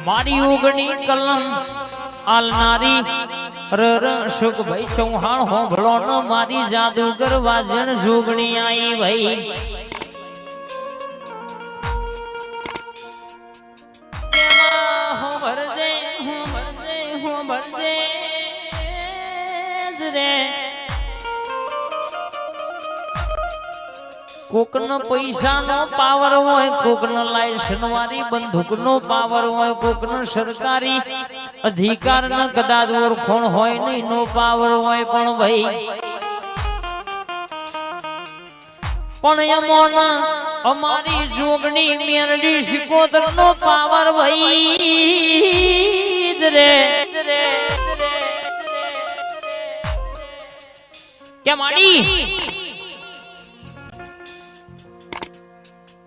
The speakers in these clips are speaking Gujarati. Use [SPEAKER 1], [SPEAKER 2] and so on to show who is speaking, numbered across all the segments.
[SPEAKER 1] મારી ઉગણી કલમ આલનારી સુખભાઈ ચૌહાણ હોભળો ન મારી જાદુગર વાજણ જોગણી આઈ ભાઈ કોકનો પૈસાનો પાવર હોય, કોકનો લાયસન્સ વાળી બંદૂકનો પાવર હોય, કોકનો સરકારી અધિકારનો કદાચ ઓળખણ હોય નહીં નો પાવર હોય, પણ ભાઈ પણ એમોના અમારી જોગણી મેરડી શિકોતરનો પાવર ભાઈ રે કે માડી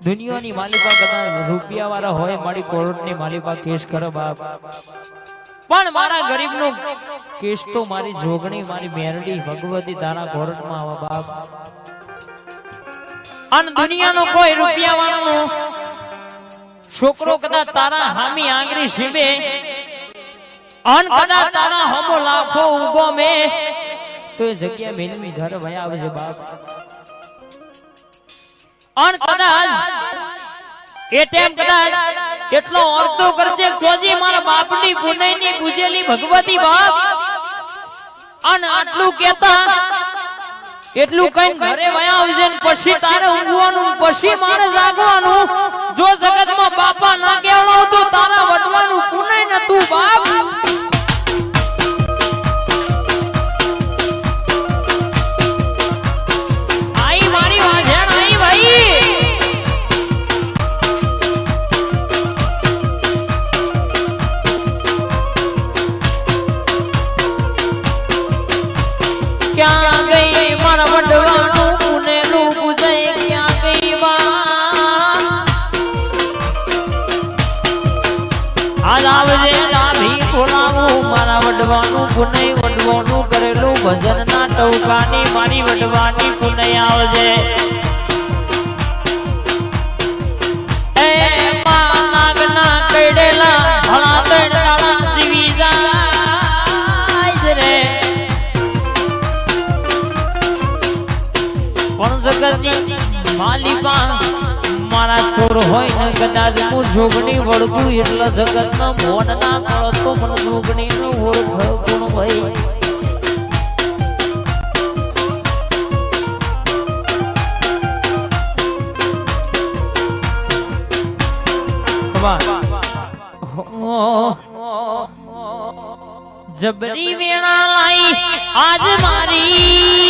[SPEAKER 1] દુનિયાની માલિકા કદાચ રૂપિયા વાળા હોય, મારી કોર્ટની માલિકા કેસ કરે બાપ, પણ મારા ગરીબનો કેસ તો મારી જોગણી મારી મેરડી ભગવતી તારા કોર્ટમાં આવે બાપ. અને દુનિયાનો કોઈ રૂપિયા વાળો છોકરો કદાચ તારા હામી આંગળી સીબે અન કદાચ તારા હમો લાખો ઉગો મે તો એ જગ્યા મેલમી ઘર વયા આવે છે બાપ. અન કદાચ એ ટાઈમ કદાચ એટલો અર્થો કરજે સોજી મારા બાપની પુનઈની પૂજેલી ભગવતી બાપ. અન આટલું કેતા એટલું કઈ ઘરે વયા આવજે ને પછી તારે ઊંઘવાનું, પછી મારે જાગવાનું. જો જગતમાં બાપા ના કહેવાનો તો તારા વટવાનું પુનઈ નતું બાપ. ક્યાં ગઈ મારા વડવાનું પુનેલું પૂજાય, ક્યાં ગઈ હાલ આવજે ડાભી બોલાવું મારા વડવાનું પુનઈ વડવાનું કરેલું ભજન ના ટૌકાની મારી વડવાની પુનઈ આવજે. એ નાગના કઈડેલા ભણા તણ દાડા જીવી જાય રે, પણ જગતની માલિકા મારા છોર હોય ને કદાચ હું જોગણી વળગું એટલે જગત ના મોન ના મળો તો મને જોગણી નો ઓળખ ગુણ ભાઈ. જબરી વેણા લાઈ આજ મારી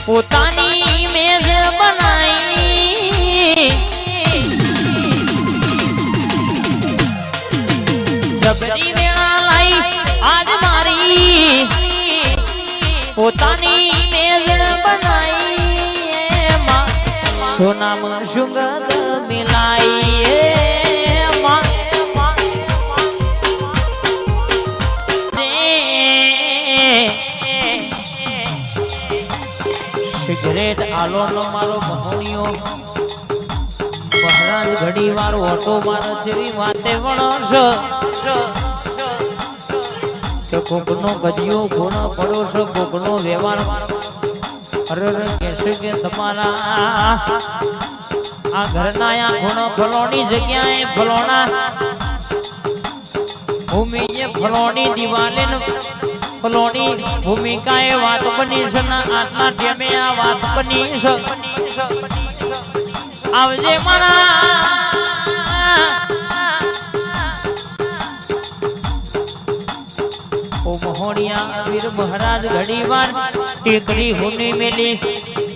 [SPEAKER 1] પોતાની મેજ બનાઈ, જબરી વેણા લાઈ આજ મારી પોતાની મેજ બનાઈ, સોનામાં સુગંધ મિલાઈ સિગરેટ આલો નો મારો મહોણિયો મહારાજ ઘડી વાર ઓટો મારો જેવી વાતે વણસ કે કોકનો ગજિયો ગુણ પડો છો, કોકનો વ્યવહાર અરે કહેશે કે તમારા આ ઘરના આ ગુણો ફલોની જગ્યાએ ફલોણા ભૂમિએ ફલોની દિવાલે ફલોની ભૂમિકાએ વાત બની છે ને આટલા ટેમે આ વાત બની છે. આવજે મારા મહારાજ ઘડીવાર ટેકરી હુની મેલી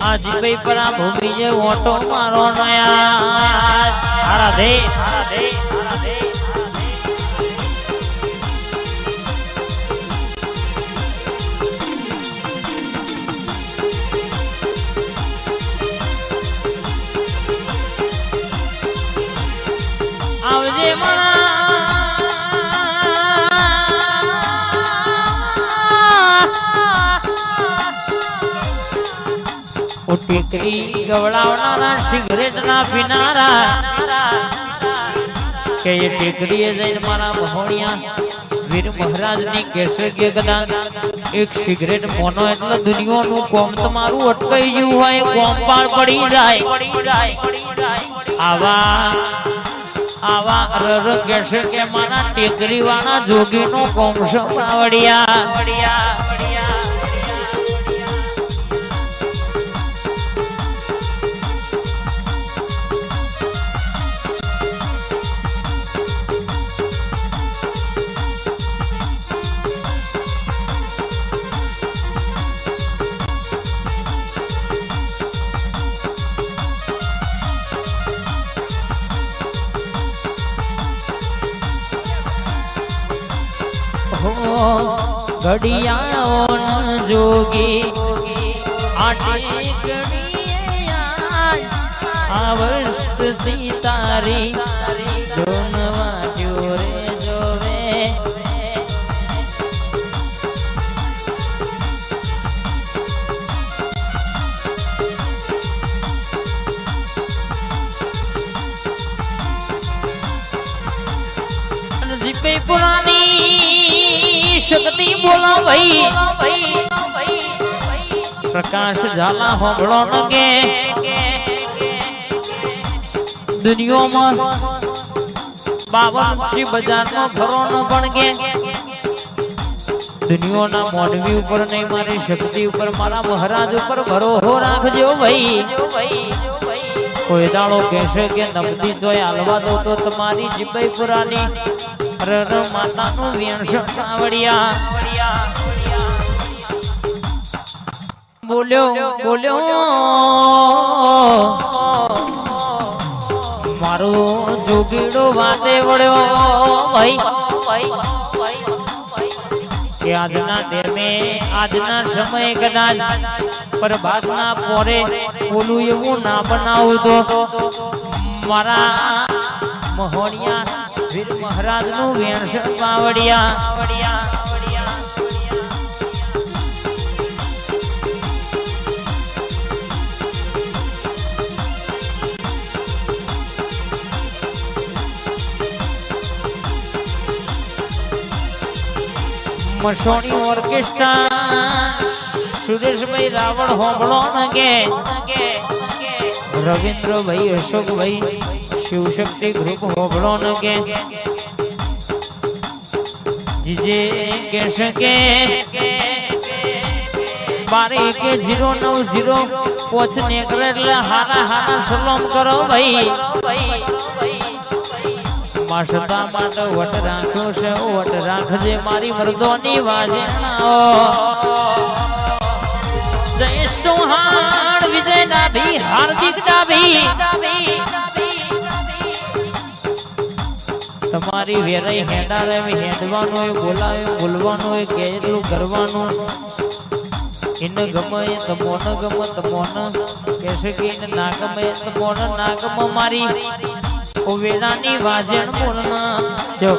[SPEAKER 1] આજ ભાઈ પર આ ભૂમિ જે ઓટો મારો નયા આરાધે આરાધે આરાધે આવજે ટેકરી ગવડાવનારા સિગરેટ ના પીનારા કે એ ટેકરીએ જઈને મારા મહોણિયા વીર મહારાજ ની કેસર કે કદાચ એક સિગરેટ મોનો એટલે દુનિયાનું કોમ તમારું અટકાઈ ગયું હોય કોમ પાર પડી જાય આવા રર કેસે કે મારા ટેકરી વાળા જોગી નો કોમ સંભાવડિયા ઘડિયાઓ જોગી આટલી આ વર્ષથી તારી જોનવા જોરે જોવે જીપે પુરાની શક્તિ બોલો ભાઈ પ્રકાશ ઝાલા હોબળો ન કે દુનિયામાં 52 બજારમાં ફરો ન પણ કે દુનિયાના મોઢવી ઉપર નહીં મારી શક્તિ ઉપર મારા મહારાજ ઉપર ભરોસો રાખજો ભાઈ કોઈ દાડો કહેશે કે નબદી તોય હાલવા દો તો તમારી જીભાઈ પુરાની રર માતાનું વ્યંસન કાવડિયા બોલ્યો મારો જોગીડો વાતે વળ્યો ભાઈ કે આજના ટેમે આજના સમય કદાચ પ્રભાતના પોરે બોલું એવું ના બનાવું તો મારા મહોણિયા વીર મહારાજ નું વ્યંસન પાવડિયા મસોણી ઓર્કેસ્ટ્રા સુરેશભાઈ રાવણ હોબળો ન કે રવિન્દ્રભાઈ અશોકભાઈ શિવશક્તિ ગ્રુપ હોબળો ન કે જીજે કહેશે કે 12 પોચ નેકરે એટલે હારા સલામ કરો ભાઈ માસતા માટે વટ રાખ્યો છે વટ રાખજે મારી મર્દોની વાજણાઓ જય ચૌહાણ વિજય ડાભી હાર્દિક ડાભી તમારી વેરાઈ હેડારે હેડવાનું હોય બોલવાનું હોય કે એટલું કરવાનું એને ગમે તમોને ગમે તમોને કહેશે કે એને ના ગમે તમોને ના ગમે મારી વેરાની વાજણ બોલના જો